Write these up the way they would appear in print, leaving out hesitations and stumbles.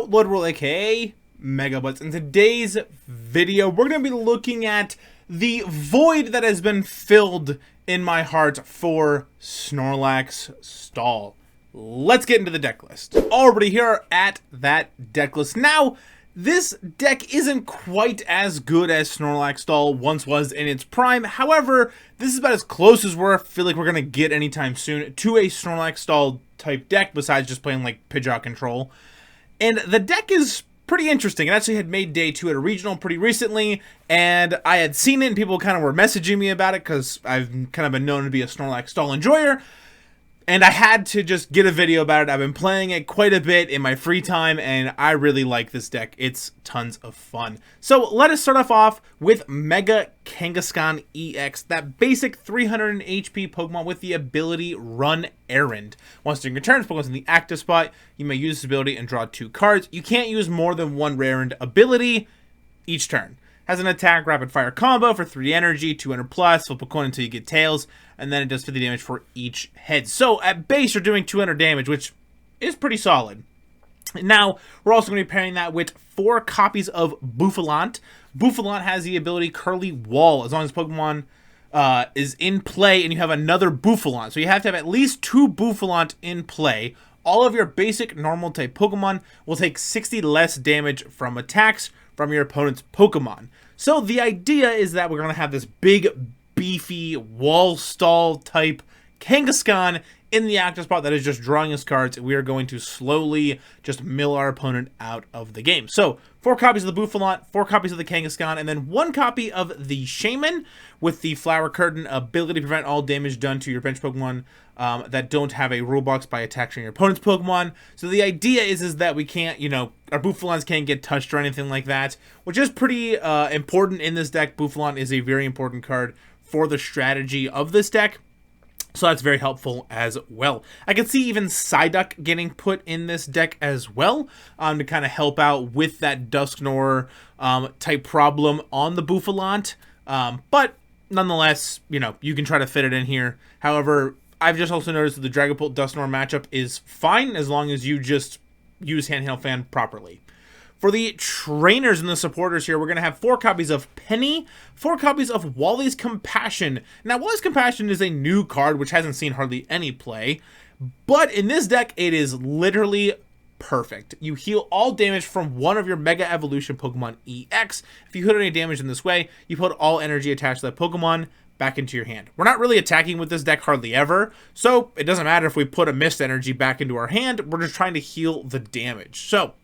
Blood Roll, aka Mega Butts. In today's video, we're going to be looking at the void that has been filled in my heart for Snorlax Stall. Let's get into the deck list. Already here at that deck list. Now, this deck isn't quite as good as Snorlax Stall once was in its prime. However, this is about as close as I feel like we're going to get anytime soon to a Snorlax Stall type deck, besides just playing like Pidgeot control. And the deck is pretty interesting. It actually had made day 2 at a regional pretty recently, and I had seen it and people kind of were messaging me about it because I've kind of been known to be a Snorlax Stall enjoyer. And I had to just get a video about it. I've been playing it quite a bit in my free time, and I really like this deck. It's tons of fun. So let us start off with Mega Kangaskhan EX, that basic 300 HP Pokemon with the ability Run Errand. Once during your turn, Pokemon's in the active spot, you may use this ability and draw 2 cards. You can't use more than 1 Errand ability each turn. Has an attack rapid fire combo for 3 energy, 200 plus, flip a coin until you get tails, and then it does 50 damage for each head. So at base, you're doing 200 damage, which is pretty solid. Now, we're also going to be pairing that with 4 copies of Bouffalant. Bouffalant has the ability Curly Wall, as long as Pokemon is in play and you have another Bouffalant. So you have to have at least 2 Bouffalant in play. All of your basic normal type Pokemon will take 60 less damage from attacks from your opponent's Pokemon. So the idea is that we're going to have this big, beefy, wall stall type Kangaskhan in the active spot that is just drawing us cards, and we are going to slowly just mill our opponent out of the game. So 4 copies of the Bouffalant, 4 copies of the Kangaskhan, and then 1 copy of the Shaymin with the Flower Curtain ability to prevent all damage done to your bench Pokemon that don't have a rule box by attacking your opponent's Pokemon. So the idea is that we can't, our Bouffalants can't get touched or anything like that, which is pretty important in this deck. Bouffalant is a very important card for the strategy of this deck. So that's very helpful as well. I can see even Psyduck getting put in this deck as well to kind of help out with that Dusknoir type problem on the Bouffalant. But nonetheless, you can try to fit it in here. However, I've just also noticed that the Dragapult Dusknoir matchup is fine as long as you just use Handheld Fan properly. For the trainers and the supporters here, we're going to have 4 copies of Penny, 4 copies of Wally's Compassion. Now, Wally's Compassion is a new card which hasn't seen hardly any play, but in this deck, it is literally perfect. You heal all damage from one of your Mega Evolution Pokemon EX. If you hit any damage in this way, you put all energy attached to that Pokemon back into your hand. We're not really attacking with this deck hardly ever, so it doesn't matter if we put a missed energy back into our hand. We're just trying to heal the damage. So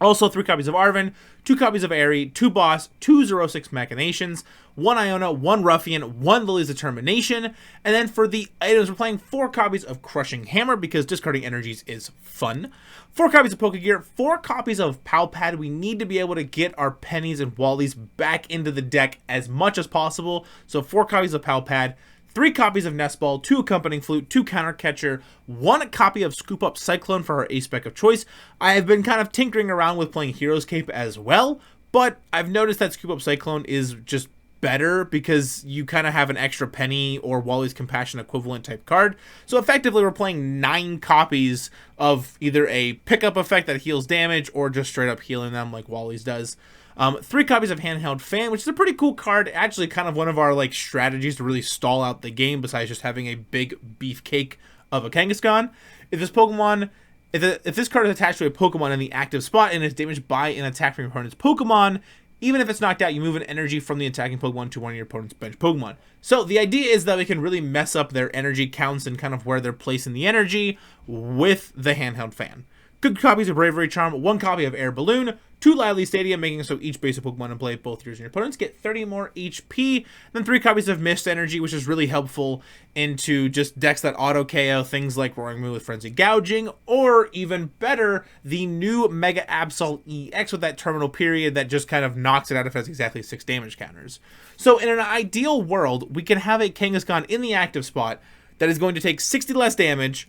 also 3 copies of Arven, 2 copies of Eri, 2 Boss, 2 Xerosic Machinations, 1 Iono, 1 Ruffian, 1 Lily's Determination, and then for the items, we're playing 4 copies of Crushing Hammer because discarding energies is fun, 4 copies of Pokegear, 4 copies of Palpad. We need to be able to get our Pennies and Wallys back into the deck as much as possible, so 4 copies of Palpad, 3 copies of Nest Ball, 2 Accompanying Flute, 2 Counter Catcher, 1 copy of Scoop Up Cyclone for our ace spec of choice. I have been kind of tinkering around with playing Hero's Cape as well, but I've noticed that Scoop Up Cyclone is just better because you kind of have an extra Penny or Wally's Compassion equivalent type card. So effectively, we're playing 9 copies of either a pickup effect that heals damage or just straight up healing them like Wally's does. 3 copies of Handheld Fan, which is a pretty cool card. Actually, kind of one of our strategies to really stall out the game, besides just having a big beefcake of a Kangaskhan. If this Pokemon, if this card is attached to a Pokemon in the active spot and is damaged by an attack from your opponent's Pokemon, even if it's knocked out, you move an energy from the attacking Pokemon to one of your opponent's bench Pokemon. So the idea is that we can really mess up their energy counts and kind of where they're placing the energy with the Handheld Fan. Good copies of Bravery Charm, 1 copy of Air Balloon, 2 Lively Stadium, making it so each basic Pokemon in play, both yours and your opponents, get 30 more HP. Then 3 copies of Mist Energy, which is really helpful into just decks that auto KO things like Roaring Moon with Frenzy Gouging, or even better, the new Mega Absol EX with that terminal period that just kind of knocks it out if it has exactly 6 damage counters. So in an ideal world, we can have a Kangaskhan in the active spot that is going to take 60 less damage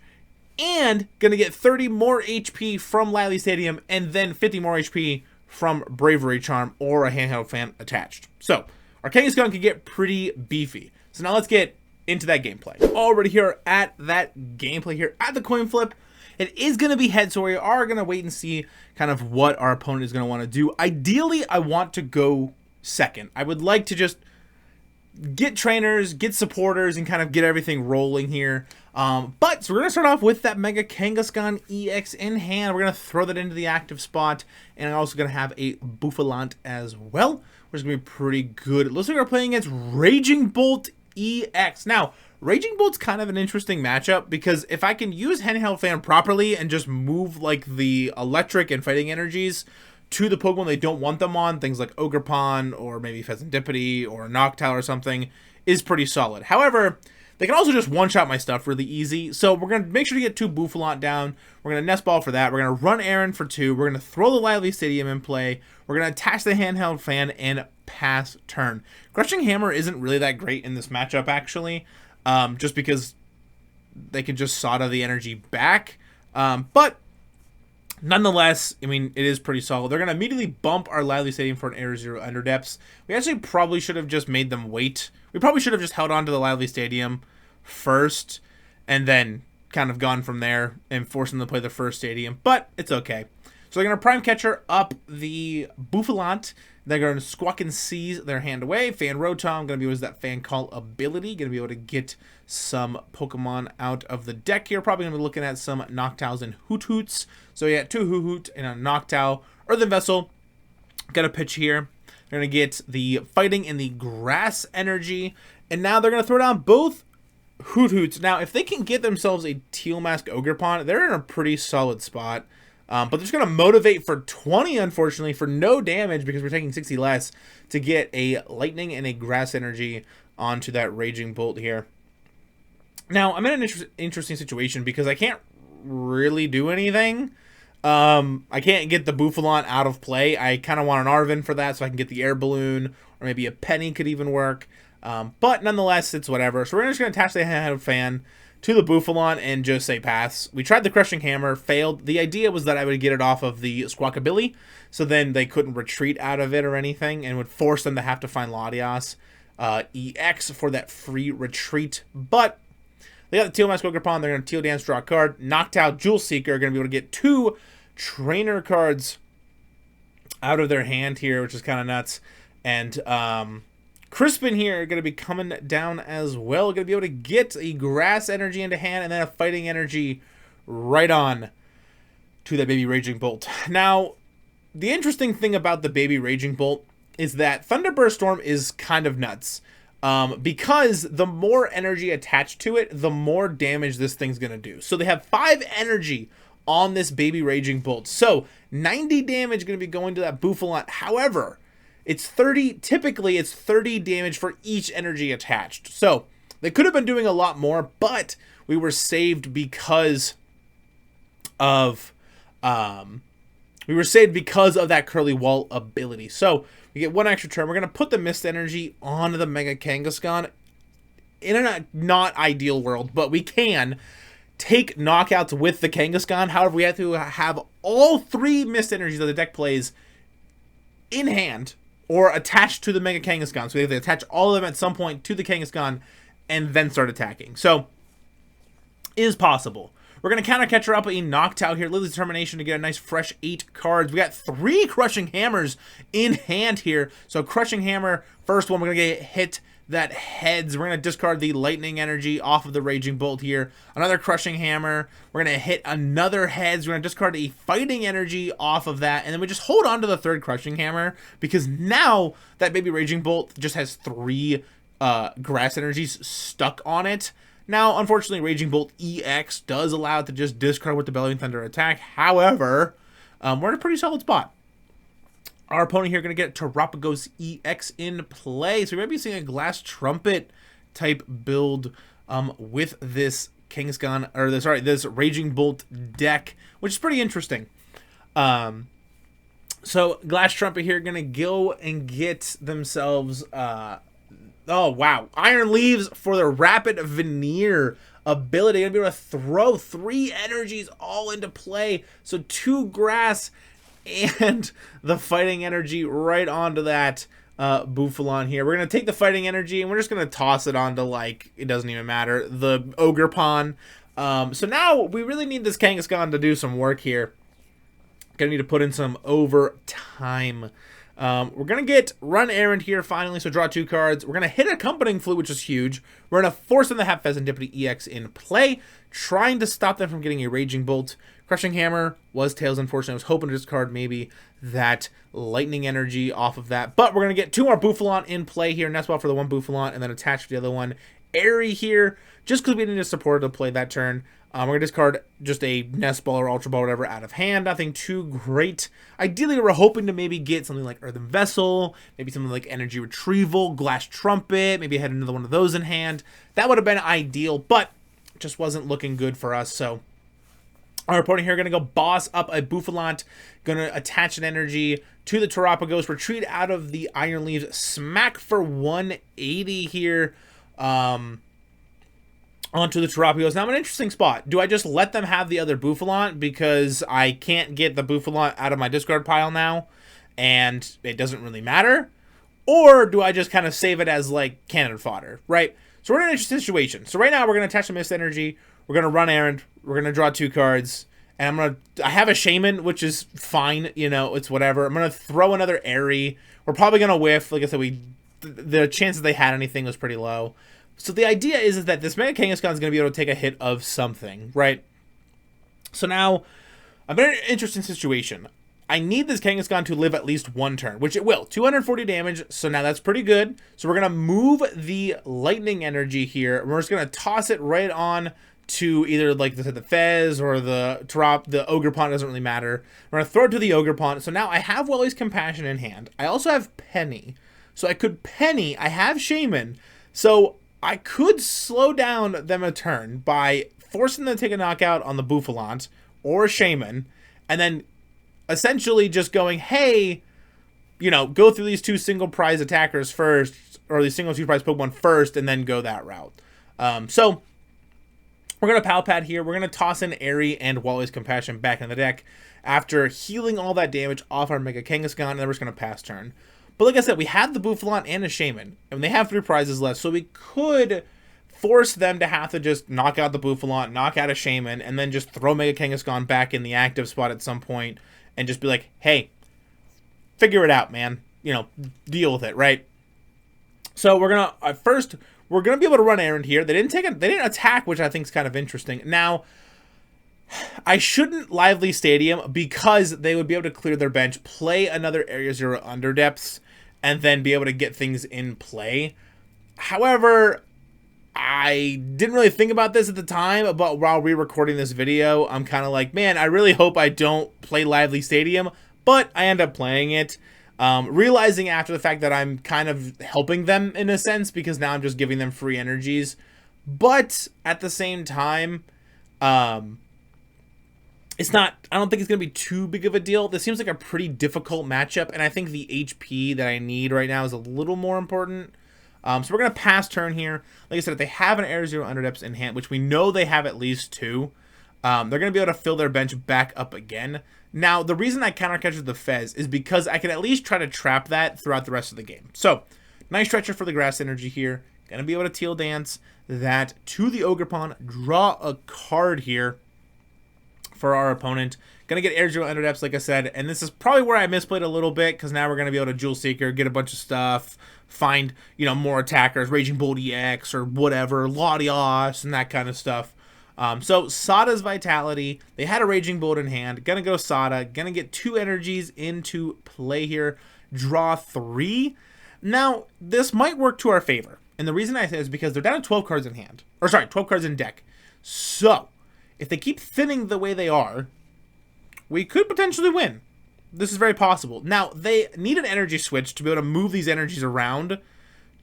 and going to get 30 more HP from Lively Stadium, and then 50 more HP from Bravery Charm or a Handheld Fan attached. So our Kangaskhan can get pretty beefy. So now let's get into that gameplay. Already here at that gameplay here at the coin flip. It is going to be head, so we are going to wait and see kind of what our opponent is going to want to do. Ideally, I want to go second. I would like to just get trainers, get supporters, and kind of get everything rolling here. But so we're going to start off with that Mega Kangaskhan EX in hand. We're going to throw that into the active spot, and I'm also going to have a Bouffalant as well, which is going to be pretty good. It looks like we're playing against Raging Bolt EX. Now, Raging Bolt's kind of an interesting matchup because if I can use Handheld Fan properly and just move like the electric and fighting energies to the Pokemon they don't want them on, things like Ogerpon or maybe Pheasantipity or Noctowl or something, is pretty solid. However, they can also just one-shot my stuff really easy, so we're going to make sure to get 2 Bouffalant down. We're going to Nest Ball for that. We're going to run Aaron for 2. We're going to throw the Lively Stadium in play. We're going to attach the Handheld Fan and pass turn. Crushing Hammer isn't really that great in this matchup, actually, just because they can just sawda the energy back. But nonetheless, I mean, it is pretty solid. They're going to immediately bump our Lively Stadium for an Air Zero Underdepths. We actually probably should have just made them wait. We probably should have just held on to the Lively Stadium first and then kind of gone from there and forced them to play the first stadium, but it's okay. So they're going to Prime Catcher up the Bouffalant. They're going to Squawk and Seize their hand away. Fan Rotom, going to be use that Fan Call ability. Going to be able to get some Pokemon out of the deck here. Probably going to be looking at some Noctowls and Hoothoots. So yeah, 2 Hoohoot and a Noctowl. Earthen Vessel, got a pitch here. They're going to get the Fighting and the Grass Energy. And now they're going to throw down both Hoothoots. Now, if they can get themselves a Teal Mask Ogerpon, they're in a pretty solid spot. But they're just going to Motivate for 20, unfortunately, for no damage because we're taking 60 less to get a Lightning and a Grass Energy onto that Raging Bolt here. Now, I'm in an interesting situation because I can't really do anything. I can't get the Bouffalant out of play. I kind of want an Arven for that so I can get the Air Balloon, or maybe a Penny could even work. But nonetheless, it's whatever. So we're just going to attach the Handheld Fan to the Bouffalant and just say pass. We tried the Crushing Hammer, failed. The idea was that I would get it off of the Squawkabilly, so then they couldn't retreat out of it or anything, and would force them to have to find Latias EX for that free retreat. But they got the Teal Mask Ogerpon. They're going to Teal Dance, draw a card. Noctowl, Jewel Seeker are going to be able to get 2 trainer cards out of their hand here, which is kind of nuts. And Crispin here are going to be coming down as well. Going to be able to get a Grass Energy into hand and then a Fighting Energy right on to that Baby Raging Bolt. Now, the interesting thing about the Baby Raging Bolt is that Thunderburst Storm is kind of nuts. Because the more energy attached to it, the more damage this thing's going to do. So they have 5 energy on this Baby Raging Bolt. So 90 damage going to be going to that Bouffalant. However, it's 30, typically it's 30 damage for each energy attached. So they could have been doing a lot more, but we were saved because of that Curly Wall ability. So we get 1 extra turn. We're going to put the Mist Energy onto the Mega Kangaskhan in a not ideal world, but we can take knockouts with the Kangaskhan. However, we have to have all 3 Mist Energies that the deck plays in hand or attached to the Mega Kangaskhan. So we have to attach all of them at some point to the Kangaskhan and then start attacking. So, it is possible. We're going to counter catcher up a Noctowl here. Lily's Determination to get a nice fresh 8 cards. We got 3 Crushing Hammers in hand here. So Crushing Hammer, first one, we're going to get hit that heads. We're going to discard the Lightning Energy off of the Raging Bolt here. Another Crushing Hammer. We're going to hit another heads. We're going to discard a Fighting Energy off of that. And then we just hold on to the 3rd Crushing Hammer because now that Baby Raging Bolt just has 3 Grass Energies stuck on it. Now, unfortunately, Raging Bolt EX does allow it to just discard with the Bellowing Thunder attack. However, we're in a pretty solid spot. Our opponent here going to get Terapagos EX in play. So we might be seeing a Glass Trumpet type build with this Kangaskhan, or this Raging Bolt deck, which is pretty interesting. So Glass Trumpet here going to go and get themselves... oh, wow. Iron Leaves for the Rapid Veneer ability. Going to be able to throw 3 energies all into play. So 2 grass and the Fighting Energy right onto that Bouffalant here. We're going to take the Fighting Energy and we're just going to toss it onto, like, it doesn't even matter, the Ogerpon. So now we really need this Kangaskhan to do some work here. Gonna need to put in some overtime. We're gonna get Run Errand here finally, so draw 2 cards. We're gonna hit Accompanying Flute, which is huge. We're gonna force them to have Pheasantipity EX in play, trying to stop them from getting a Raging Bolt. Crushing Hammer was Tails, unfortunately. I was hoping to discard maybe that Lightning Energy off of that. But we're gonna get 2 more Bouffalant in play here, Nest Ball for the 1 Bouffalant, and then attach to the other one Eri here, just because we need a supporter to play that turn. We're going to discard just a Nest Ball or Ultra Ball, whatever, out of hand. Nothing too great. Ideally, we're hoping to maybe get something like Earthen Vessel, maybe something like Energy Retrieval, Glass Trumpet, maybe had another one of those in hand. That would have been ideal, but just wasn't looking good for us. So our opponent here going to go boss up a Bouffalant, going to attach an energy to the Terapagos, retreat out of the Iron Leaves, smack for 180 here. Onto the Terapagos. Now I'm in an interesting spot. Do I just let them have the other Bouffalant because I can't get the Bouffalant out of my discard pile now and it doesn't really matter? Or do I just kind of save it as like cannon fodder, right? So we're in an interesting situation. So right now we're going to attach a Mist Energy. We're going to run Errand. We're going to draw 2 cards. And I have a Shaymin, which is fine. You know, it's whatever. I'm going to throw another Eri. We're probably going to whiff. Like I said, the chances they had anything was pretty low. So the idea is that this Mega Kangaskhan is going to be able to take a hit of something, right? So now, I'm in an interesting situation. I need this Kangaskhan to live at least 1 turn, which it will. 240 damage, so now that's pretty good. So we're going to move the Lightning Energy here. We're just going to toss it right on to either like the Fez or the Ogerpon, doesn't really matter. We're going to throw it to the Ogerpon. So now I have Wally's Compassion in hand. I also have Penny. So I could Penny, I have Shaymin. So I could slow down them a turn by forcing them to take a knockout on the Bouffalant or Shaymin, and then essentially just going, hey, you know, go through these 2 single prize attackers first, or these single 2 prize Pokemon first, and then go that route. So we're going to Pal Pad here. We're going to toss in Eri and Wally's Compassion back in the deck after healing all that damage off our Mega Kangaskhan, and then we're just going to pass turn. But like I said, we have the Bouffalant and a Shaymin, and they have 3 prizes left, so we could force them to have to just knock out the Bouffalant, knock out a Shaymin, and then just throw Mega Kangaskhan back in the active spot at some point, and just be like, hey, figure it out, man. You know, deal with it, right? So we're gonna first we're gonna be able to run Errand here. They didn't attack, which I think is kind of interesting. Now, I shouldn't Lively Stadium because they would be able to clear their bench, play another Area 0 Underdepths, and then be able to get things in play. However, I didn't really think about this at the time, but while re-recording this video, I'm kind of like, man, I really hope I don't play Lively Stadium, but I end up playing it. Realizing after the fact that I'm kind of helping them in a sense, because now I'm just giving them free energies. But at the same time, it's not, I don't think it's going to be too big of a deal. This seems like a pretty difficult matchup, and I think the HP that I need right now is a little more important. So we're going to pass turn here. Like I said, if they have an Area 0 Underdepths in hand, which we know they have at least 2, they're going to be able to fill their bench back up again. Now, the reason I counter catch with the Fez is because I can at least try to trap that throughout the rest of the game. So, nice stretcher for the Grass Energy here. Going to be able to Teal Dance that to the Ogerpon, draw a card here for our opponent. Gonna get Area 0 Underdepths, like I said, and this is probably where I misplayed a little bit, because now we're gonna be able to Jewel Seeker, get a bunch of stuff, find, you know, more attackers, Raging Bolt EX or whatever, Latios and that kind of stuff. So Sada's Vitality, they had a Raging Bolt in hand, gonna go Sada, gonna get 2 energies into play here, draw 3. Now, this might work to our favor, and the reason I say is because they're down to 12 cards in hand, or sorry, 12 cards in deck. So, if they keep thinning the way they are, we could potentially win. This is very possible. Now, they need an energy switch to be able to move these energies around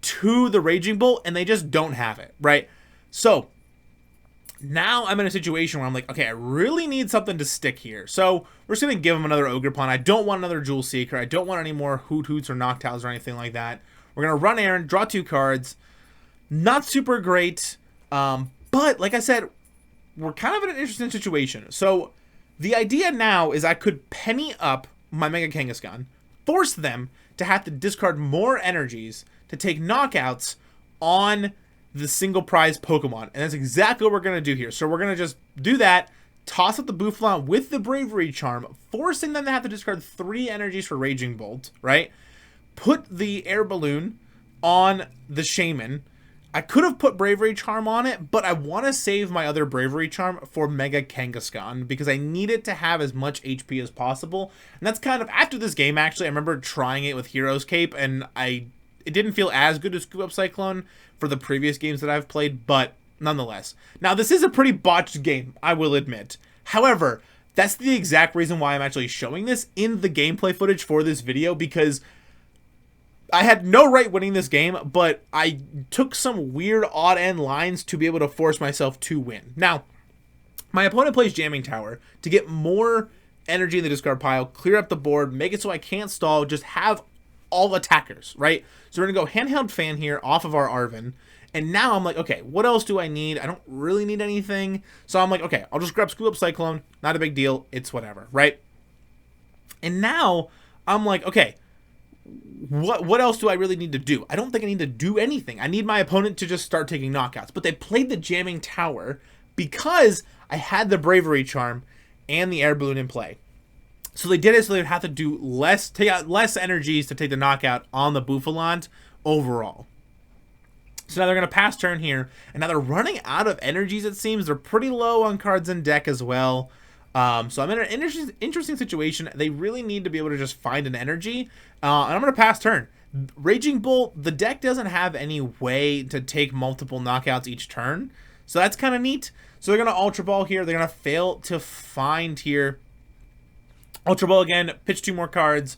to the Raging Bolt, and they just don't have it, right? So, now I'm in a situation where I'm like, okay, I really need something to stick here. So, we're just going to give them another Ogerpon. I don't want another Jewel Seeker. I don't want any more Hoot Hoots or Noctowls or anything like that. We're going to run Errand, draw 2 cards. Not super great, but like I said, we're kind of in an interesting situation. So, the idea now is I could penny up my Mega Kangaskhan, force them to have to discard more energies to take knockouts on the single prize Pokemon. And that's exactly what we're going to do here. So we're going to just do that, toss up the Bouffalant with the Bravery Charm, forcing them to have to discard 3 energies for Raging Bolt, right? Put the Air Balloon on the Shaymin. I could have put Bravery Charm on it, but I want to save my other Bravery Charm for Mega Kangaskhan because I need it to have as much HP as possible. And that's kind of, after this game, actually, I remember trying it with Hero's Cape, and it didn't feel as good as Scoop Up Cyclone for the previous games that I've played, but nonetheless. Now, this is a pretty botched game, I will admit. However, that's the exact reason why I'm actually showing this in the gameplay footage for this video, because I had no right winning this game, but I took some weird odd end lines to be able to force myself to win. Now, my opponent plays Jamming Tower to get more energy in the discard pile, clear up the board, make it so I can't stall, just have all attackers, right? So we're going to go Handheld Fan here off of our Arven. And now I'm like, okay, what else do I need? I don't really need anything. So I'm like, okay, I'll just grab Scoop Up Cyclone. Not a big deal. It's whatever, right? And now I'm like, okay, what else do I really need to do? I don't think I need to do anything. I need my opponent to just start taking knockouts. But they played the Jamming Tower because I had the Bravery Charm and the Air Balloon in play. So they did it so they would have to do take out less energies to take the knockout on the Bouffalant overall. So now they're going to pass turn here, and now they're running out of energies, it seems. They're pretty low on cards in deck as well. So I'm in an interesting situation. They really need to be able to just find an energy, and I'm going to pass turn. Raging Bolt, the deck doesn't have any way to take multiple knockouts each turn, so that's kind of neat. So they're going to Ultra Ball here. They're going to fail to find here. Ultra Ball again, pitch 2 more cards.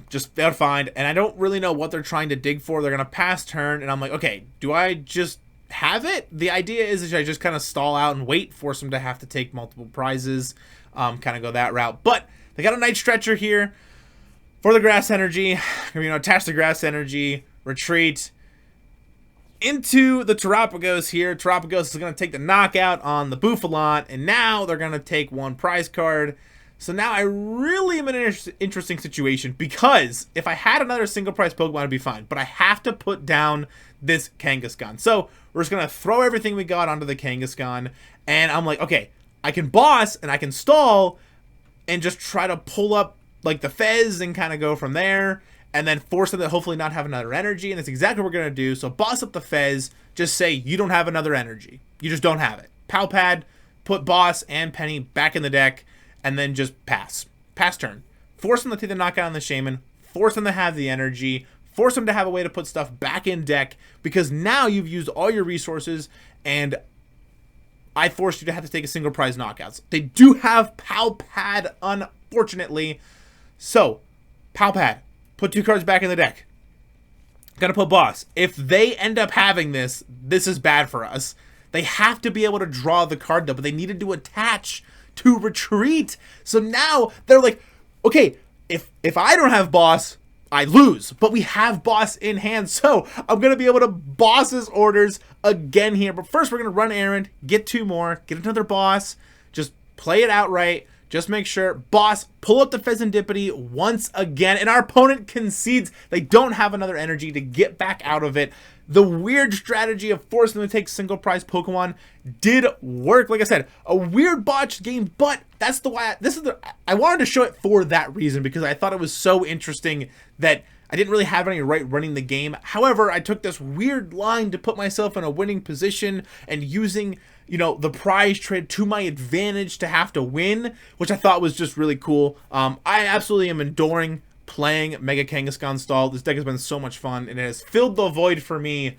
Just fail to find, and I don't really know what they're trying to dig for. They're going to pass turn, and I'm like, okay, do I just have it? The idea is that I just kind of stall out and wait, force them to have to take multiple prizes, kind of go that route. But they got a Night Stretcher here for the Grass Energy. Attach the Grass Energy, retreat into the Terapagos here. Terapagos is going to take the knockout on the Bouffalant, and now they're going to take 1 prize card. So now I really am in an interesting situation, because if I had another single prize Pokemon, it'd be fine. But I have to put down this Kangaskhan. So we're just going to throw everything we got onto the Kangaskhan. And I'm like, okay, I can boss and I can stall and just try to pull up like the Fez and kind of go from there. And then force them to hopefully not have another energy. And that's exactly what we're going to do. So boss up the Fez. Just say you don't have another energy. You just don't have it. Palpad, put Boss and Penny back in the deck. And then just pass turn. Force them to take the knockout on the Shaymin. Force them to have the energy. Force them to have a way to put stuff back in deck, because now you've used all your resources, and I forced you to have to take a single prize knockouts. They do have Palpad, unfortunately. So, Palpad, put 2 cards back in the deck. Gonna put Boss. If they end up having this, this is bad for us. They have to be able to draw the card though, but they needed to attach to retreat. So now they're like, okay, if I don't have Boss, I lose, but we have Boss in hand, so I'm gonna be able to boss his orders again here. But first we're gonna run errand, get 2 more, get another Boss, just play it outright, just make sure Boss, pull up the Pheasantipity once again, and our opponent concedes. They don't have another energy to get back out of it. The weird strategy of forcing them to take single prize Pokemon did work. Like I said, a weird botched game, but that's the why I wanted to show it for that reason, because I thought it was so interesting that I didn't really have any right running the game. However, I took this weird line to put myself in a winning position and using, the prize trade to my advantage to have to win, which I thought was just really cool. I absolutely am adoring playing Mega Kangaskhan Stall. This deck has been so much fun, and it has filled the void for me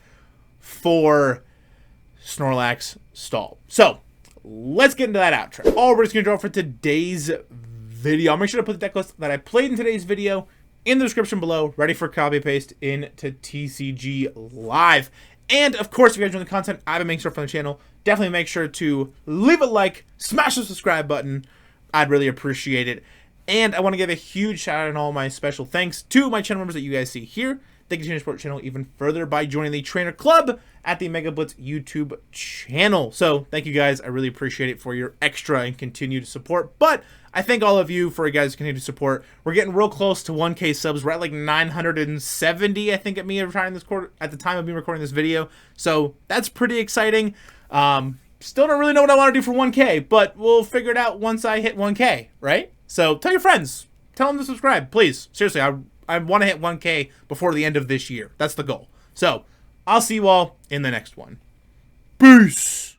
for Snorlax Stall. So let's get into that outro. All we're just gonna draw for today's video. I'll make sure to put the deck list that I played in today's video in the description below, ready for copy paste into TCG Live. And of course, if you guys enjoy the content I've been making sure for the channel, definitely make sure to leave a like, smash the subscribe button. I'd really appreciate it. And I want to give a huge shout out and all my special thanks to my channel members that you guys see here. They continue to support the channel even further by joining the Trainer Club at the Mega Blitz YouTube channel. So thank you guys. I really appreciate it for your extra and continued support. But I thank all of you for you guys' continued support. We're getting real close to 1K subs. We're at like 970, I think, at the time of me recording this video. So that's pretty exciting. Still don't really know what I want to do for 1K, but we'll figure it out once I hit 1K, right? So tell your friends. Tell them to subscribe, please. Seriously, I want to hit 1K before the end of this year. That's the goal. So I'll see you all in the next one. Peace!